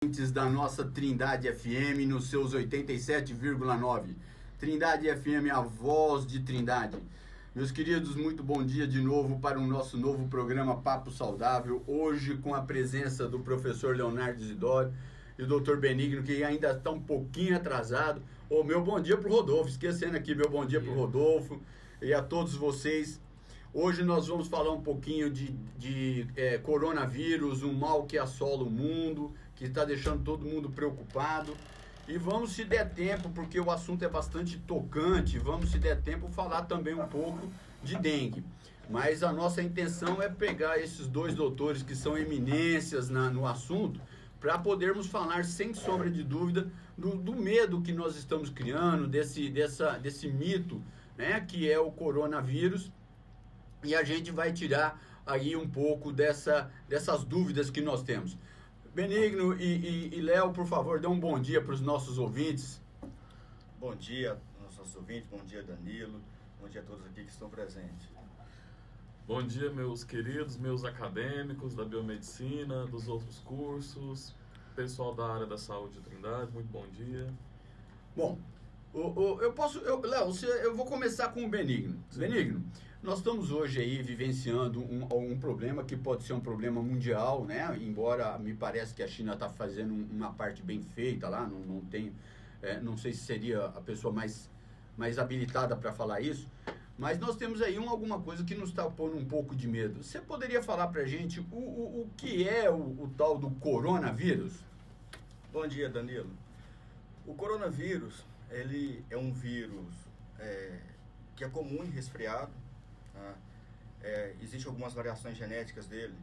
Ouvintes da nossa Trindade FM nos seus 87,9. Trindade FM, a voz de Trindade. Meus queridos, muito bom dia de novo para o nosso novo programa Papo Saudável. Hoje com a presença do professor Leonardo Isidoro e do Dr. Benigno, que ainda está um pouquinho atrasado. Meu bom dia para o Rodolfo, esquecendo aqui, meu bom dia para o Rodolfo e a todos vocês. Hoje nós vamos falar um pouquinho de coronavírus, um mal que assola o mundo, que está deixando todo mundo preocupado. E vamos, se der tempo, porque o assunto é bastante tocante, vamos, se der tempo, falar também um pouco de dengue. Mas a nossa intenção é pegar esses dois doutores que são eminências no assunto, para podermos falar, sem sombra de dúvida, do medo que nós estamos criando, desse mito, né, que é o coronavírus. E a gente vai tirar aí um pouco dessas dúvidas que nós temos. Benigno e Léo, por favor, dê um bom dia para os nossos ouvintes. Bom dia aos nossos ouvintes, bom dia Danilo, bom dia a todos aqui que estão presentes. Bom dia, meus queridos, meus acadêmicos da biomedicina, dos outros cursos, pessoal da área da saúde de Trindade, muito bom dia. Bom, Léo, eu vou começar com o Benigno. Sim. Benigno, nós estamos hoje aí vivenciando um problema que pode ser um problema mundial, né? Embora me parece que a China está fazendo uma parte bem feita lá, não sei se seria a pessoa mais habilitada para falar isso, mas nós temos aí alguma coisa que nos está pondo um pouco de medo. Você poderia falar para a gente o que é o tal do coronavírus? Bom dia, Danilo. O coronavírus, ele é um vírus que é comum em resfriado. Tá? Existem algumas variações genéticas dele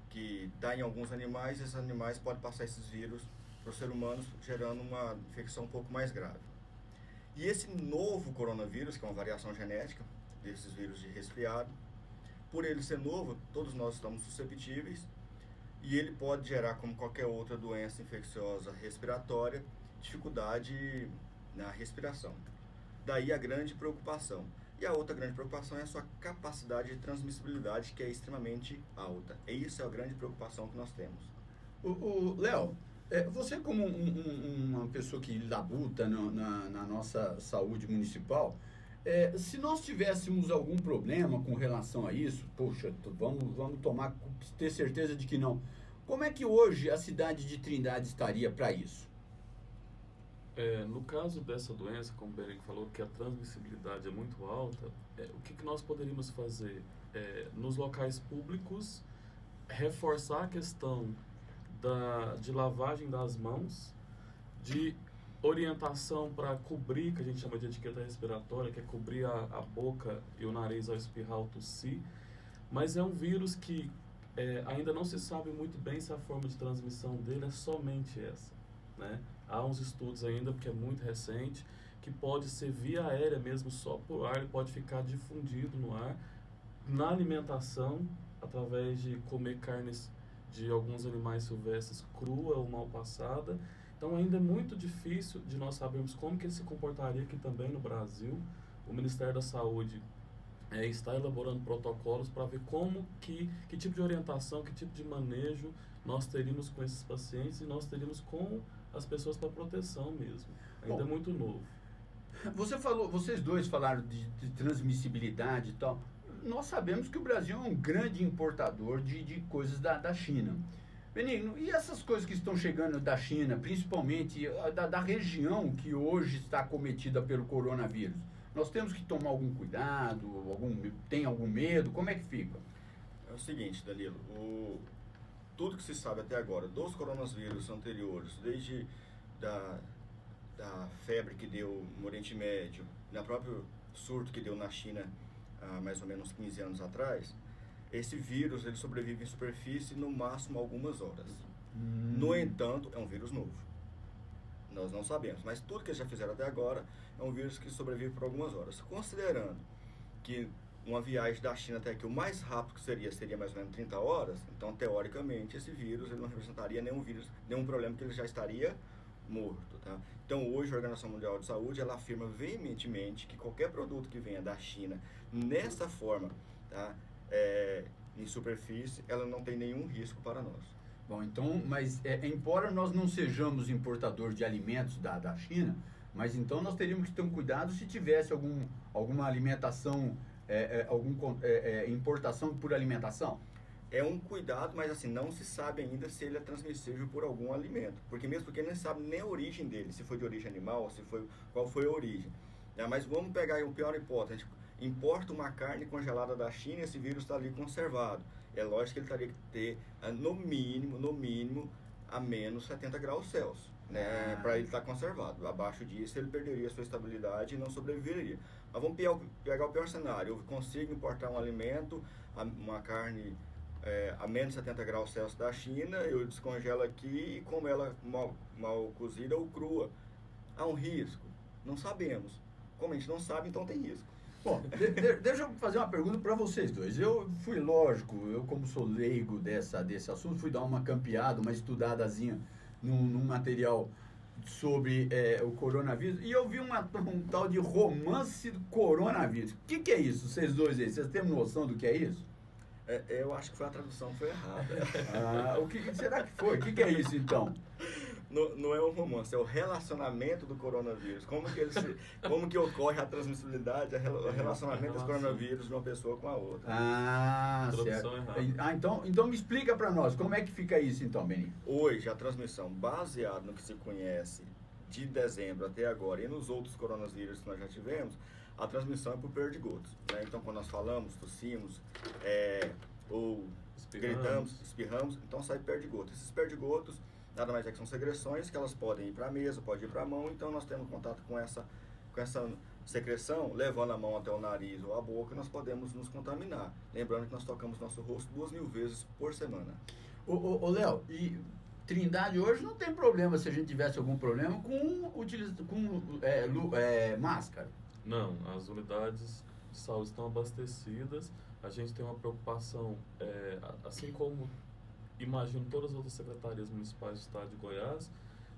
que dá em alguns animais, e esses animais podem passar esses vírus para os seres humanos, gerando uma infecção um pouco mais grave. E esse novo coronavírus, que é uma variação genética desses vírus de resfriado, por ele ser novo, todos nós estamos susceptíveis, e ele pode gerar, como qualquer outra doença infecciosa respiratória, dificuldade na respiração. Daí a grande preocupação. E a outra grande preocupação é a sua capacidade de transmissibilidade, que é extremamente alta. E isso é a grande preocupação que nós temos. Léo, você como uma pessoa que labuta na nossa saúde municipal, se nós tivéssemos algum problema com relação a isso, poxa, vamos ter certeza de que não. Como é que hoje a cidade de Trindade estaria para isso? No caso dessa doença, como o Benigno falou, que a transmissibilidade é muito alta, o que nós poderíamos fazer? Nos locais públicos, reforçar a questão de lavagem das mãos, de orientação para cobrir, que a gente chama de etiqueta respiratória, que é cobrir a boca e o nariz ao espirrar ou tossir, mas é um vírus que ainda não se sabe muito bem se a forma de transmissão dele é somente essa, né? Há uns estudos ainda, porque é muito recente, que pode ser via aérea mesmo, só por ar, ele pode ficar difundido no ar, na alimentação, através de comer carnes de alguns animais silvestres crua ou mal passada. Então ainda é muito difícil de nós sabermos como que ele se comportaria aqui também no Brasil. O Ministério da Saúde está elaborando protocolos para ver que tipo de orientação, que tipo de manejo nós teríamos com esses pacientes e nós teríamos com as pessoas para proteção mesmo. Ainda é muito novo. Vocês dois falaram de transmissibilidade e tal. Nós sabemos que o Brasil é um grande importador de coisas da China. Benigno, e essas coisas que estão chegando da China, principalmente da região que hoje está acometida pelo coronavírus? Nós temos que tomar algum cuidado, tem algum medo? Como é que fica? É o seguinte, Danilo, tudo que se sabe até agora dos coronavírus anteriores, desde da febre que deu no Oriente Médio, na próprio surto que deu na China há mais ou menos 15 anos atrás, esse vírus ele sobrevive em superfície no máximo algumas horas. No entanto, é um vírus novo. Nós não sabemos, mas tudo que eles já fizeram até agora é um vírus que sobrevive por algumas horas. Considerando que uma viagem da China até aqui, o mais rápido que seria mais ou menos 30 horas, então, teoricamente, esse vírus ele não representaria nenhum problema, que ele já estaria morto. Tá? Então, hoje, a Organização Mundial de Saúde, ela afirma veementemente que qualquer produto que venha da China, nessa forma, tá, em superfície, ela não tem nenhum risco para nós. Bom, então, mas embora nós não sejamos importadores de alimentos da China, mas então nós teríamos que ter um cuidado se tivesse alguma alimentação, importação por alimentação. É um cuidado, mas assim, não se sabe ainda se ele é transmissível por algum alimento. Porque não se sabe nem a origem dele, se foi de origem animal, qual foi a origem. Mas vamos pegar aí o pior hipótese. A gente importa uma carne congelada da China e esse vírus está ali conservado. É lógico que ele teria que ter, no mínimo, a menos 70 graus Celsius, né, para ele estar conservado. Abaixo disso, ele perderia a sua estabilidade e não sobreviveria. Mas vamos pegar o pior cenário. Eu consigo importar um alimento, uma carne a menos 70 graus Celsius da China, eu descongelo aqui e como ela mal cozida ou crua. Há um risco? Não sabemos. Como a gente não sabe, então tem risco. Bom, deixa eu fazer uma pergunta para vocês dois. Eu como sou leigo desse assunto, fui dar uma campeada, uma estudadazinha num material sobre o coronavírus e eu vi um tal de romance do coronavírus. O que é isso, vocês dois aí? Vocês têm noção do que é isso? Eu acho que a tradução foi errada. O que será que foi? O que é isso, então? Não é um romance, é o relacionamento do coronavírus. Como que ocorre a transmissibilidade, o relacionamento dos coronavírus de uma pessoa com a outra. Certo. Então me explica para nós, como é que fica isso, então, Benny? Hoje, a transmissão, baseada no que se conhece de dezembro até agora e nos outros coronavírus que nós já tivemos, a transmissão é por perdigotos, né? Então, quando nós falamos, tossimos, ou gritamos, espirramos, então sai perdigoto. Esses perdigotos nada mais é que são secreções que elas podem ir para a mesa, pode ir para a mão, então nós temos contato com essa secreção, levando a mão até o nariz ou a boca, nós podemos nos contaminar. Lembrando que nós tocamos nosso rosto 2.000 vezes por semana. Ô Léo, e Trindade hoje não tem problema se a gente tivesse algum problema com máscara? Não, as unidades de saúde estão abastecidas, a gente tem uma preocupação, assim como imagino todas as outras secretarias municipais do estado de Goiás,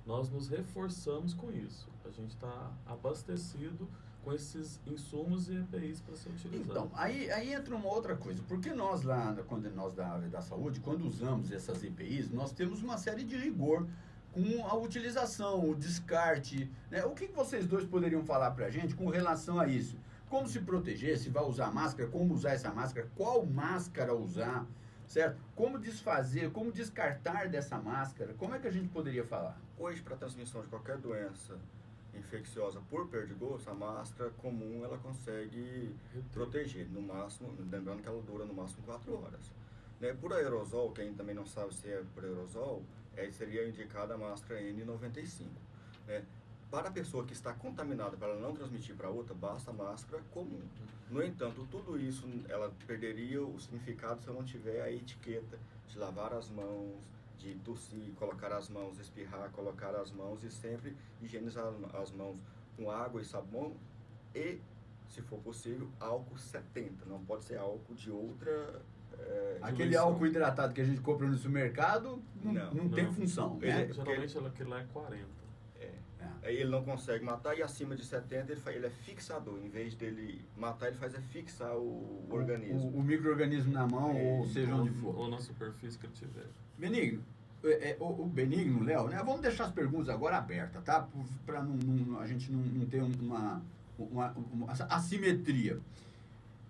nós nos reforçamos com isso. A gente está abastecido com esses insumos e EPIs para ser utilizado. Então, aí entra uma outra coisa, porque nós quando nós da área da saúde, quando usamos essas EPIs, nós temos uma série de rigor com a utilização, o descarte, né? O que vocês dois poderiam falar para a gente com relação a isso? Como se proteger, se vai usar máscara, como usar essa máscara, qual máscara usar, certo? Como desfazer, como descartar dessa máscara, como é que a gente poderia falar? Hoje, para a transmissão de qualquer doença infecciosa por perdigotos, a máscara comum ela consegue proteger, no máximo, lembrando que ela dura no máximo 4 horas. Né? Por aerosol, quem também não sabe se é por aerosol, seria indicada a máscara N95. Né? Para a pessoa que está contaminada, para ela não transmitir para outra, basta a máscara comum. No entanto, tudo isso ela perderia o significado se eu não tiver a etiqueta de lavar as mãos, de tossir, colocar as mãos, espirrar, colocar as mãos e sempre higienizar as mãos com água e sabão e, se for possível, álcool 70. Não pode ser álcool de outra... Aquele álcool hidratado que a gente compra no supermercado não tem função. Né? Geralmente aquele lá é 40. Ele não consegue matar e acima de 70 ele é fixador. Em vez dele matar, ele faz fixar o organismo. O micro-organismo na mão, ou seja onde for. Ou na superfície que ele tiver. Benigno, o Benigno, Léo, né? Vamos deixar as perguntas agora abertas, tá? Para a gente não ter uma assimetria.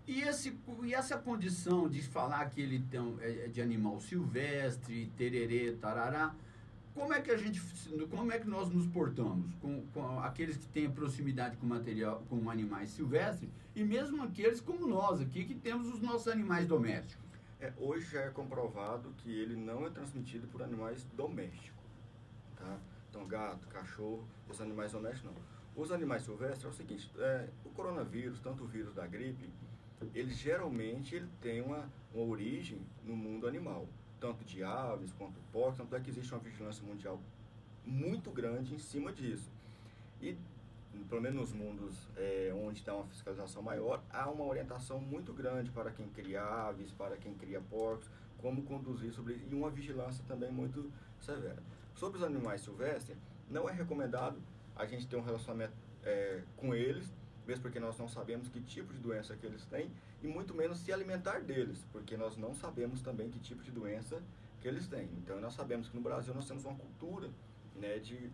E essa condição de falar que ele é de animal silvestre, tererê, tarará, como é que nós nos portamos com aqueles que têm proximidade com animais silvestres e mesmo aqueles como nós aqui que temos os nossos animais domésticos? Hoje já é comprovado que ele não é transmitido por animais domésticos, tá? Então gato, cachorro, os animais domésticos não. Os animais silvestres é o seguinte, o coronavírus, tanto o vírus da gripe, ele geralmente tem uma origem no mundo animal. Tanto de aves quanto porcos, tanto é que existe uma vigilância mundial muito grande em cima disso. E, pelo menos nos mundos onde está uma fiscalização maior, há uma orientação muito grande para quem cria aves, para quem cria porcos, como conduzir e uma vigilância também muito severa. Sobre os animais silvestres, não é recomendado a gente ter um relacionamento com eles, mesmo porque nós não sabemos que tipo de doença que eles têm, e muito menos se alimentar deles, porque nós não sabemos também que tipo de doença que eles têm. Então, nós sabemos que no Brasil nós temos uma cultura, né, de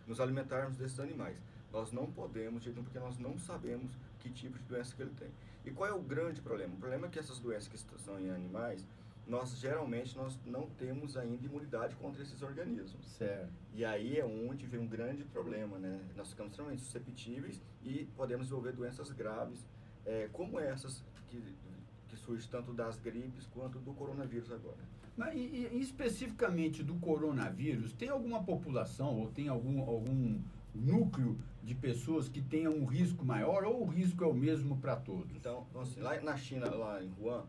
nos alimentarmos desses animais. Nós não podemos, porque nós não sabemos que tipo de doença que ele tem. E qual é o grande problema? O problema é que essas doenças que estão em animais, geralmente não temos ainda imunidade contra esses organismos. Certo. E aí é onde vem um grande problema, né? Nós ficamos extremamente susceptíveis e podemos desenvolver doenças graves, como essas que surgem tanto das gripes quanto do coronavírus agora. Mas, e especificamente do coronavírus, tem alguma população ou tem algum núcleo de pessoas que tenham um risco maior ou o risco é o mesmo para todos? Então, assim, lá na China, lá em Wuhan,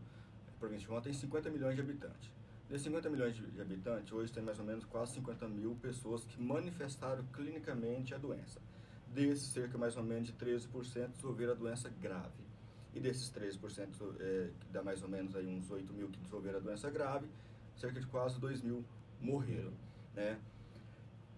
a província de Wuhan tem 50 milhões de habitantes. Desses 50 milhões de habitantes, hoje tem mais ou menos quase 50 mil pessoas que manifestaram clinicamente a doença. Desses, cerca mais ou menos de 13% desenvolveram a doença grave. E desses 13%, que dá mais ou menos aí uns 8 mil que desenvolveram a doença grave, cerca de quase 2 mil morreram, né?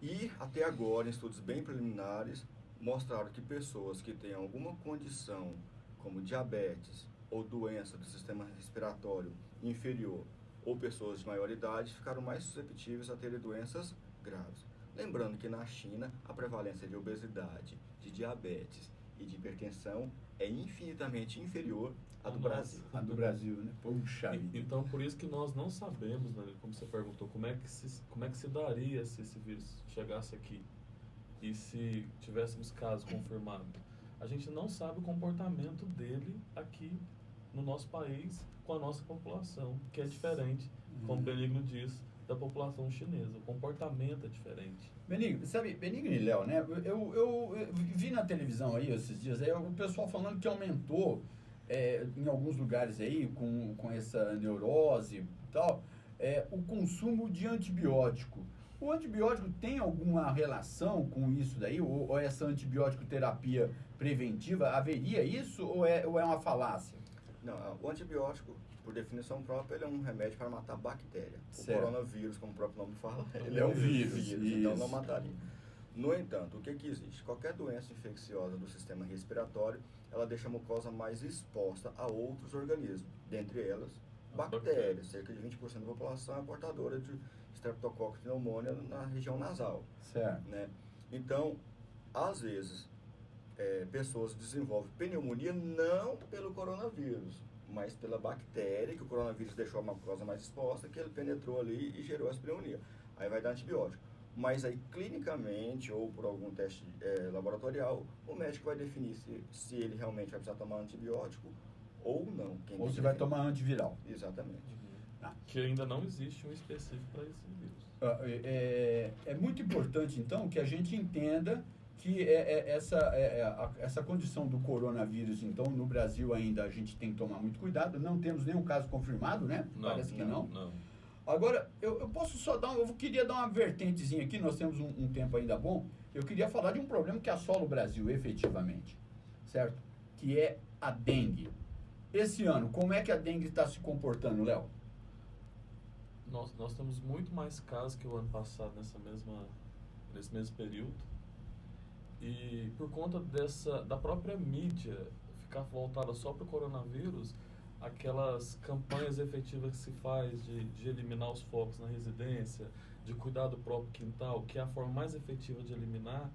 E até agora, em estudos bem preliminares, mostraram que pessoas que têm alguma condição, como diabetes ou doença do sistema respiratório inferior, ou pessoas de maior idade, ficaram mais susceptíveis a terem doenças graves. Lembrando que na China, a prevalência de obesidade, de diabetes e de hipertensão é infinitamente inferior à do Brasil. A do Brasil, né? Puxa vida. Então, por isso que nós não sabemos, né, como você perguntou, como é que se daria se esse vírus chegasse aqui e se tivéssemos casos confirmados. A gente não sabe o comportamento dele aqui no nosso país com a nossa população, que é diferente, como Benigno diz, da população chinesa. O comportamento é diferente. Benigno e Léo, né? Eu vi na televisão aí esses dias aí, o pessoal falando que aumentou em alguns lugares aí, com essa neurose e tal, o consumo de antibiótico. O antibiótico tem alguma relação com isso daí? Ou essa antibiótico terapia preventiva, haveria isso ou é uma falácia? Não, o antibiótico, por definição própria, ele é um remédio para matar bactéria. Certo. O coronavírus, como o próprio nome fala, ele é um vírus, então não mataria. No entanto, o que existe? Qualquer doença infecciosa do sistema respiratório, ela deixa a mucosa mais exposta a outros organismos, dentre elas, bactérias. Cerca de 20% da população é portadora de Streptococcus pneumoniae na região nasal. Certo. Né? Então, às vezes, pessoas desenvolvem pneumonia não pelo coronavírus, mas pela bactéria que o coronavírus deixou a mucosa mais exposta, que ele penetrou ali e gerou essa pneumonia. Aí vai dar antibiótico. Mas aí, clinicamente, ou por algum teste laboratorial, o médico vai definir se ele realmente vai precisar tomar antibiótico ou não. Ou se vai tomar antiviral. Exatamente. Que ainda não existe um específico para esse vírus. É muito importante, então, que a gente entenda que essa condição do coronavírus, então, no Brasil ainda a gente tem que tomar muito cuidado. Não temos nenhum caso confirmado, né? Parece que não. Agora, eu posso só eu queria dar uma vertentezinha aqui, nós temos um tempo ainda bom. Eu queria falar de um problema que assola o Brasil, efetivamente, certo? Que é a dengue. Esse ano, como é que a dengue está se comportando, Léo? Nós temos muito mais casos que o ano passado nesse mesmo período. E por conta da própria mídia ficar voltada só para o coronavírus, aquelas campanhas efetivas que se faz de eliminar os focos na residência, de cuidar do próprio quintal, que é a forma mais efetiva de eliminar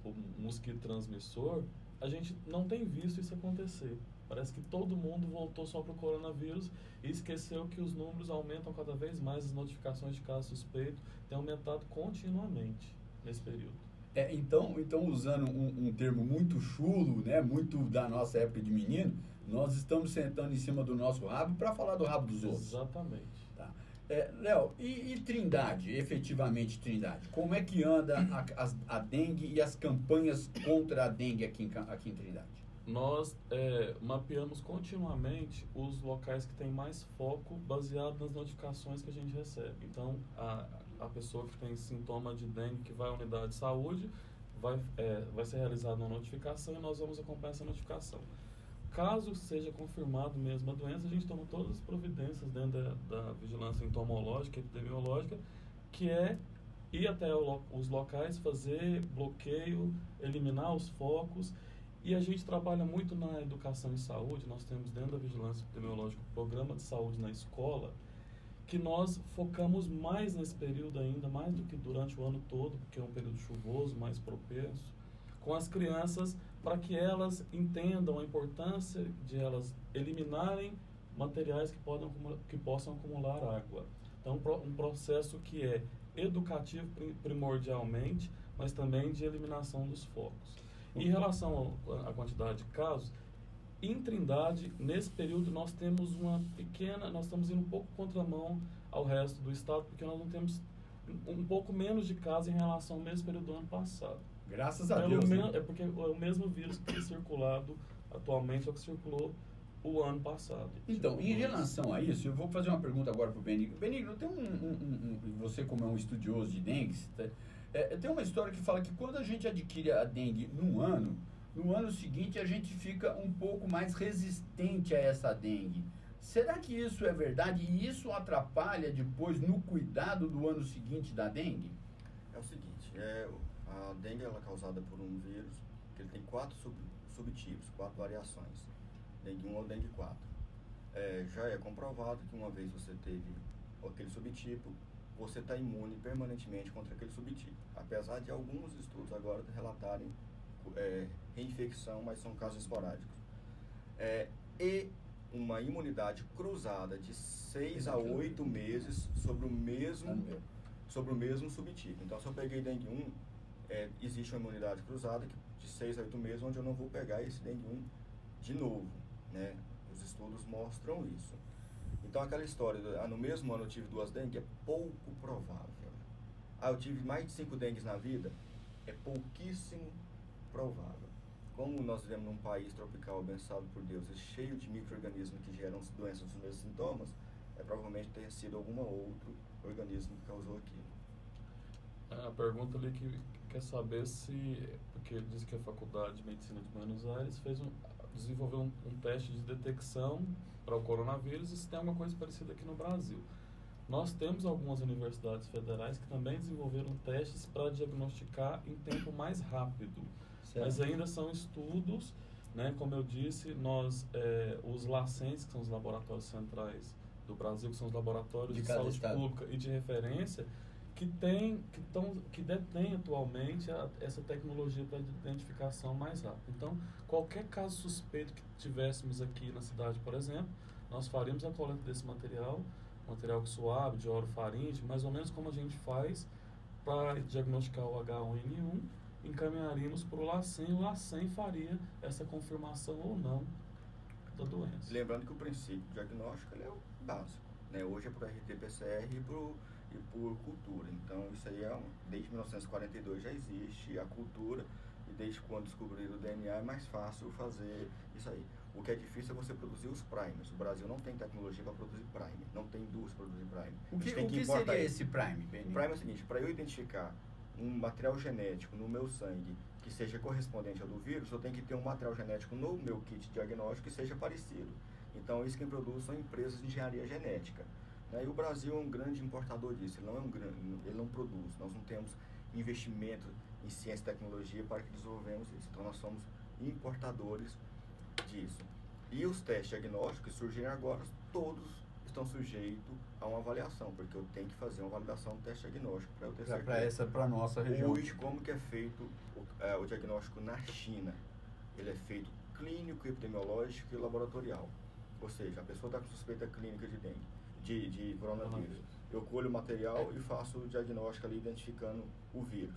o mosquito transmissor, a gente não tem visto isso acontecer. Parece que todo mundo voltou só para o coronavírus e esqueceu que os números aumentam cada vez mais, as notificações de casos suspeitos têm aumentado continuamente nesse período. Então, usando um termo muito chulo, né, muito da nossa época de menino, nós estamos sentando em cima do nosso rabo para falar do rabo dos outros. Exatamente. Tá. Léo, e Trindade, efetivamente Trindade? Como é que anda a dengue e as campanhas contra a dengue aqui em Trindade? Nós mapeamos continuamente os locais que têm mais foco baseado nas notificações que a gente recebe. Então, a pessoa que tem sintoma de dengue que vai à unidade de saúde, vai ser realizada uma notificação e nós vamos acompanhar essa notificação. Caso seja confirmado mesmo a doença, a gente toma todas as providências dentro da vigilância entomológica e epidemiológica, que é ir até os locais, fazer bloqueio, eliminar os focos. E a gente trabalha muito na educação em saúde. Nós temos dentro da vigilância epidemiológica o programa de saúde na escola, que nós focamos mais nesse período ainda, mais do que durante o ano todo, porque é um período chuvoso, mais propenso, com as crianças, para que elas entendam a importância de elas eliminarem materiais que possam acumular água. Então, um processo que é educativo primordialmente, mas também de eliminação dos focos. Em relação à quantidade de casos, em Trindade, nesse período, nós estamos indo um pouco contramão ao resto do estado, porque nós não temos um pouco menos de casos em relação ao mesmo período do ano passado. Graças a Deus. É porque é o mesmo vírus que tem circulado atualmente, é o que circulou o ano passado. Então, em relação a isso, eu vou fazer uma pergunta agora para o Benigno. Benigno, tem você como é um estudioso de dengue, tem uma história que fala que quando a gente adquire a dengue no ano seguinte a gente fica um pouco mais resistente a essa dengue. Será que isso é verdade e isso atrapalha depois no cuidado do ano seguinte da dengue? É o seguinte, a dengue ela é causada por um vírus que ele tem 4 subtipos, 4 variações. Dengue 1 ou dengue 4. Já é comprovado que uma vez você teve aquele subtipo, você está imune permanentemente contra aquele subtipo. Apesar de alguns estudos agora relatarem reinfecção, mas são casos esporádicos. E uma imunidade cruzada de 6 a 8 meses sobre o mesmo subtipo. Então, se eu peguei dengue 1, existe uma imunidade cruzada de 6 a 8 meses, onde eu não vou pegar esse dengue 1 de novo, né? Os estudos mostram isso. Então, aquela história, no mesmo ano eu tive 2 dengue, é pouco provável. Eu tive mais de 5 dengues na vida, é pouquíssimo provável. Como nós vivemos num país tropical, abençoado por Deus, cheio de micro-organismos que geram doenças dos mesmos sintomas, provavelmente tenha sido algum outro organismo que causou aquilo. A pergunta ali que quer saber se, porque diz que a Faculdade de Medicina de Buenos Aires desenvolveu um teste de detecção para o coronavírus e se tem alguma coisa parecida aqui no Brasil. Nós temos algumas universidades federais que também desenvolveram testes para diagnosticar em tempo mais rápido. Certo. Mas ainda são estudos, né? Como eu disse, os LACENS, que são os laboratórios centrais do Brasil, que são os laboratórios de saúde pública e de referência, que detêm atualmente essa tecnologia para identificação mais rápida. Então, qualquer caso suspeito que tivéssemos aqui na cidade, por exemplo, nós faríamos a coleta desse material suave, de orofaringe, mais ou menos como a gente faz para diagnosticar o H1N1, encaminharíamos para o LACEN, e o LACEN faria essa confirmação ou não da doença. Lembrando que o princípio diagnóstico é o básico, né? Hoje é por RT-PCR e por cultura. Então, isso aí desde 1942 já existe a cultura, e desde quando descobriram o DNA é mais fácil fazer isso aí. O que é difícil é você produzir os primers. O Brasil não tem tecnologia para produzir primer, não tem indústria para produzir primer. O que seria esse primer, Benny? O primer é o seguinte, para eu identificar um material genético no meu sangue que seja correspondente ao do vírus, eu tenho que ter um material genético no meu kit diagnóstico que seja parecido. Então, isso quem produz são empresas de engenharia genética. E o Brasil é um grande importador disso, ele não produz, nós não temos investimento em ciência e tecnologia para que desenvolvemos isso, então nós somos importadores disso. E os testes diagnósticos que surgem agora, todos estão sujeitos a uma avaliação, porque eu tenho que fazer uma validação do teste diagnóstico para eu ter certeza. Para a nossa região. Hoje, como que é feito o diagnóstico na China? Ele é feito clínico, epidemiológico e laboratorial. Ou seja, a pessoa está com suspeita clínica de dengue, de coronavírus. Eu colho o material e faço o diagnóstico ali, identificando o vírus.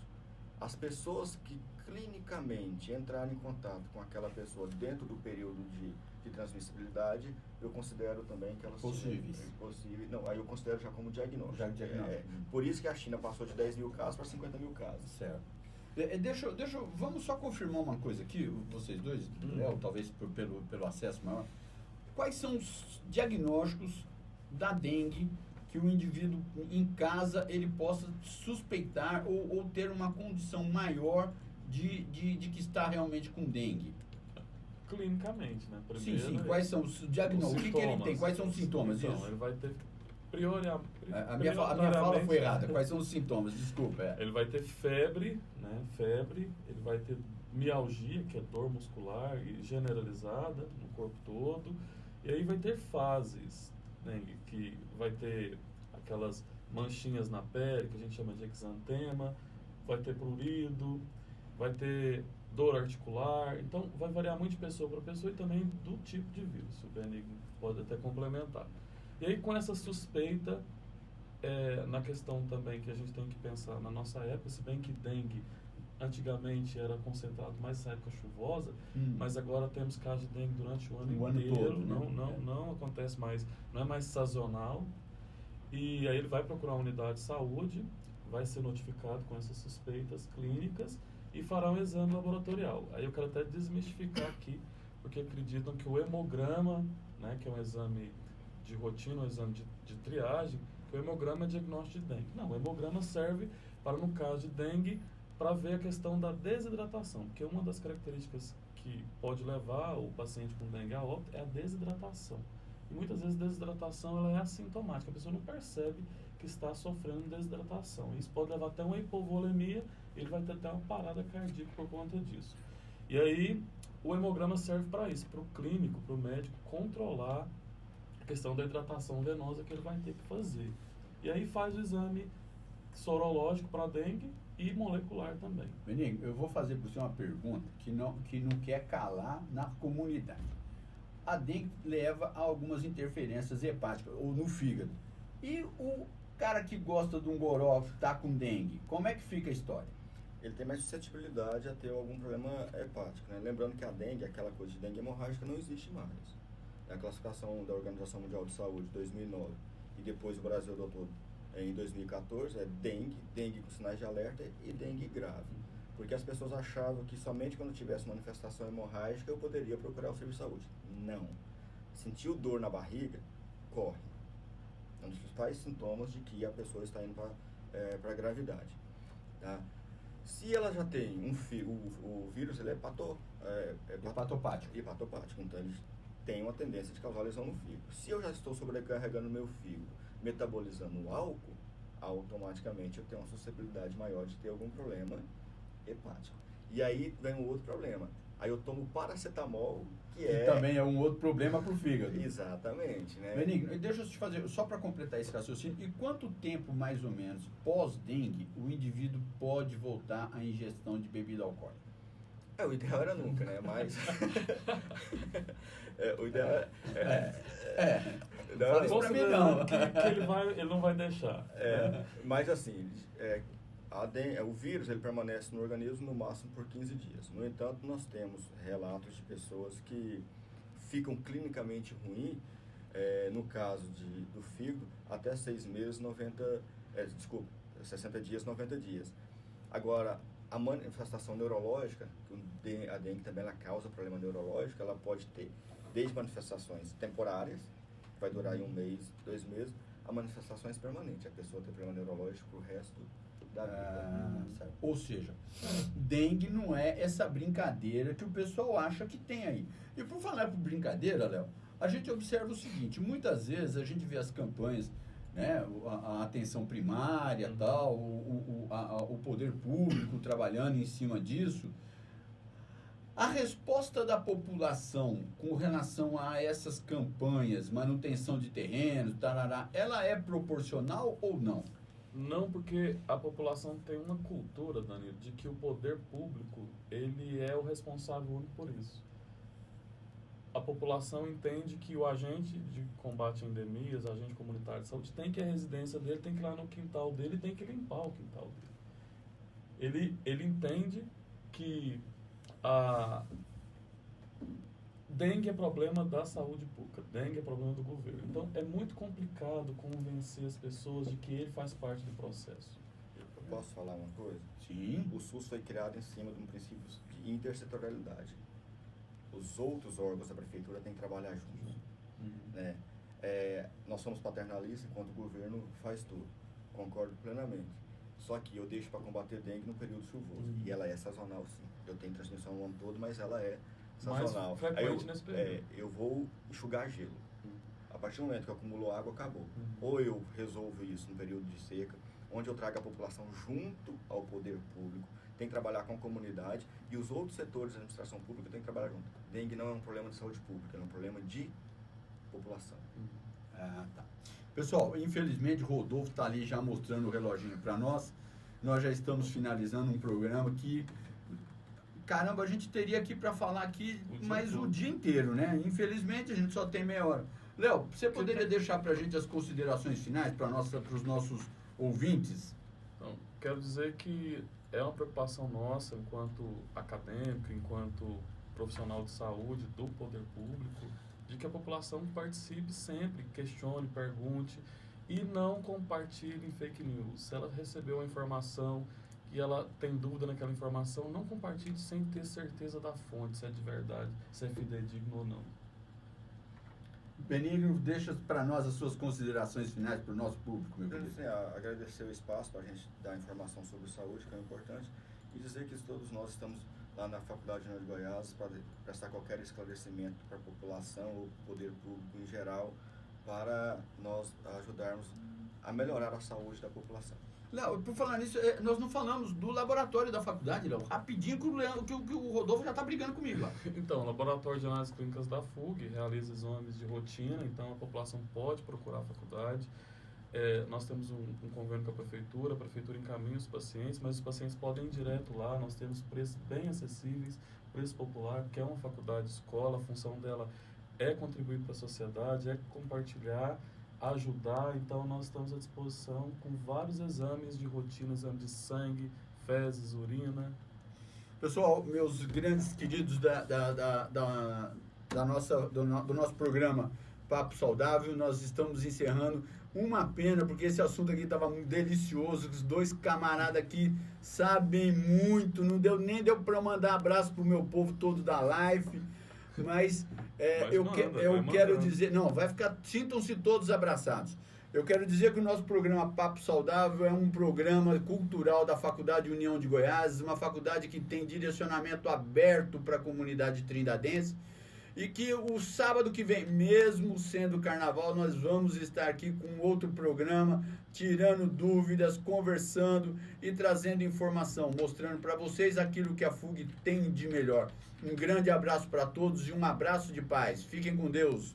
As pessoas que clinicamente entrarem em contato com aquela pessoa dentro do período de transmissibilidade, eu considero também que elas possíveis. Não, aí eu considero já como diagnóstico. Por isso que a China passou de 10 mil casos para 50 mil casos. Certo. Vamos só confirmar uma coisa aqui, vocês dois, Léo, talvez pelo acesso maior. Quais são os diagnósticos da dengue que o indivíduo em casa ele possa suspeitar ou ter uma condição maior de que está realmente com dengue? Clinicamente, né? Primeiro, sim. Quais são os diagnósticos? O que ele tem? Quais são os sintomas? Então, ele vai ter a minha fala foi errada. Quais são os sintomas? Desculpa. Ele vai ter febre, né? Ele vai ter mialgia, que é dor muscular e generalizada no corpo todo. E aí vai ter fases, né? Que vai ter aquelas manchinhas na pele, que a gente chama de exantema, vai ter prurido, vai ter dor articular. Então, vai variar muito de pessoa para pessoa e também do tipo de vírus. O Benigno pode até complementar. E aí, com essa suspeita, na questão também que a gente tem que pensar na nossa época, se bem que dengue antigamente era concentrado mais nessa época chuvosa, mas agora temos casos de dengue durante o ano inteiro, todo, né? não acontece mais, não é mais sazonal. E aí ele vai procurar a unidade de saúde, vai ser notificado com essas suspeitas clínicas e fará um exame laboratorial. Aí eu quero até desmistificar aqui, porque acreditam que o hemograma, né, que é um exame de rotina, um exame de triagem, que o hemograma é diagnóstico de dengue. Não, o hemograma serve para, no caso de dengue, para ver a questão da desidratação, porque uma das características que pode levar o paciente com dengue a óbito é a desidratação. E muitas vezes a desidratação ela é assintomática, a pessoa não percebe que está sofrendo desidratação. Isso pode levar até uma hipovolemia, ele vai ter até uma parada cardíaca por conta disso. E aí o hemograma serve para isso, para o clínico, para o médico controlar a questão da hidratação venosa que ele vai ter que fazer. E aí faz o exame sorológico para dengue e molecular também. Benigno, eu vou fazer para você uma pergunta que não quer calar na comunidade. A dengue leva a algumas interferências hepáticas, ou no fígado. E o cara que gosta de um goró que está com dengue, como é que fica a história? Ele tem mais suscetibilidade a ter algum problema hepático, né? Lembrando que a dengue, aquela coisa de dengue hemorrágica, não existe mais. A classificação da Organização Mundial de Saúde, 2009, e depois o Brasil adotou em 2014, é dengue com sinais de alerta e dengue grave. Porque as pessoas achavam que somente quando tivesse manifestação hemorrágica eu poderia procurar o serviço de saúde. Não. Sentiu dor na barriga, corre. É um dos principais sintomas de que a pessoa está indo para a gravidade. Tá? Se ela já tem o vírus, ele é Hepatopático. hepatopático, então ele tem uma tendência de causar lesão no fígado. Se eu já estou sobrecarregando o meu fígado, metabolizando o álcool, automaticamente eu tenho uma suscetibilidade maior de ter algum problema hepático. E aí vem um outro problema. Aí eu tomo paracetamol, que também é um outro problema para o fígado. Exatamente, né? Benigno, deixa eu te fazer, só para completar esse raciocínio, e quanto tempo, mais ou menos, pós-dengue, o indivíduo pode voltar à ingestão de bebida alcoólica? O ideal era nunca, né? Mas... o ideal Considerando que ele não vai deixar. Mas assim, o vírus ele permanece no organismo no máximo por 15 dias. No entanto, nós temos relatos de pessoas que ficam clinicamente ruins, no caso do fígado, até 6 meses, 60 dias, 90 dias. Agora, a manifestação neurológica, a dengue também ela causa problema neurológico, ela pode ter desde manifestações temporárias, que vai durar aí 1 mês, 2 meses, a manifestações permanentes. A pessoa tem problema neurológico pro resto da vida. Ou seja, dengue não é essa brincadeira que o pessoal acha que tem aí. E por falar por brincadeira, Léo, a gente observa o seguinte, muitas vezes a gente vê as campanhas, né, a atenção primária, tal, o poder público trabalhando em cima disso. A resposta da população com relação a essas campanhas, manutenção de terrenos, tarará, ela é proporcional ou não? Não, porque a população tem uma cultura, Danilo, de que o poder público ele é o responsável único por isso. A população entende que o agente de combate a endemias, agente comunitário de saúde, tem que ir à residência dele, tem que ir lá no quintal dele e tem que limpar o quintal dele. Ele entende que a dengue é problema da saúde pública, dengue é problema do governo. Então, é muito complicado convencer as pessoas de que ele faz parte do processo. Eu posso falar uma coisa? Sim. O SUS foi criado em cima de um princípio de intersetorialidade. Os outros órgãos da prefeitura têm que trabalhar juntos. Né? Nós somos paternalistas enquanto o governo faz tudo. Concordo plenamente. Só que eu deixo para combater dengue no período chuvoso. E ela é sazonal, sim. Eu tenho transmissão o ano todo, mas ela é sazonal. Mais frequente nesse período. Eu vou enxugar gelo. A partir do momento que eu acumulo água, acabou. Ou eu resolvo isso no período de seca, onde eu trago a população junto ao poder público, tem que trabalhar com a comunidade e os outros setores da administração pública têm que trabalhar junto. Dengue não é um problema de saúde pública, é um problema de população. Tá. Pessoal, infelizmente o Rodolfo está ali já mostrando o reloginho para nós. Nós já estamos finalizando um programa que, caramba, a gente teria aqui para falar aqui mais o dia inteiro, né? Infelizmente a gente só tem meia hora. Léo, você poderia deixar para a gente as considerações finais para os nossos ouvintes? Então, quero dizer que é uma preocupação nossa enquanto acadêmico, enquanto profissional de saúde, do poder público, de que a população participe sempre, questione, pergunte e não compartilhe fake news. Se ela recebeu a informação e ela tem dúvida naquela informação, não compartilhe sem ter certeza da fonte, se é de verdade, se é fidedigno ou não. Benigno, deixa para nós as suas considerações finais para o nosso público, meu querido. Agradecer o espaço para a gente dar informação sobre saúde, que é importante, e dizer que todos nós estamos lá na Faculdade União de Goiás para prestar qualquer esclarecimento para a população ou poder público em geral, para nós ajudarmos a melhorar a saúde da população. Léo, por falar nisso, nós não falamos do laboratório da faculdade, Léo. Rapidinho que o Rodolfo já está brigando comigo lá. Então, o Laboratório de Análises Clínicas da FUG realiza exames de rotina, então a população pode procurar a faculdade. Nós temos um convênio com a prefeitura encaminha os pacientes, mas os pacientes podem ir direto lá, nós temos preços bem acessíveis, preço popular, que é uma faculdade escola, a função dela é contribuir para a sociedade, é compartilhar, ajudar, então nós estamos à disposição com vários exames de rotina, exame de sangue, fezes, urina. Pessoal, meus grandes queridos do nosso programa Papo Saudável, nós estamos encerrando. Uma pena, porque esse assunto aqui estava muito delicioso, os dois camaradas aqui sabem muito, nem deu para mandar abraço pro meu povo todo da live, mas eu quero dizer, não, vai ficar, sintam-se todos abraçados. Eu quero dizer que o nosso programa Papo Saudável é um programa cultural da Faculdade União de Goiás, uma faculdade que tem direcionamento aberto para a comunidade trindadense, e que o sábado que vem, mesmo sendo carnaval, nós vamos estar aqui com outro programa, tirando dúvidas, conversando e trazendo informação, mostrando para vocês aquilo que a FUG tem de melhor. Um grande abraço para todos e um abraço de paz. Fiquem com Deus.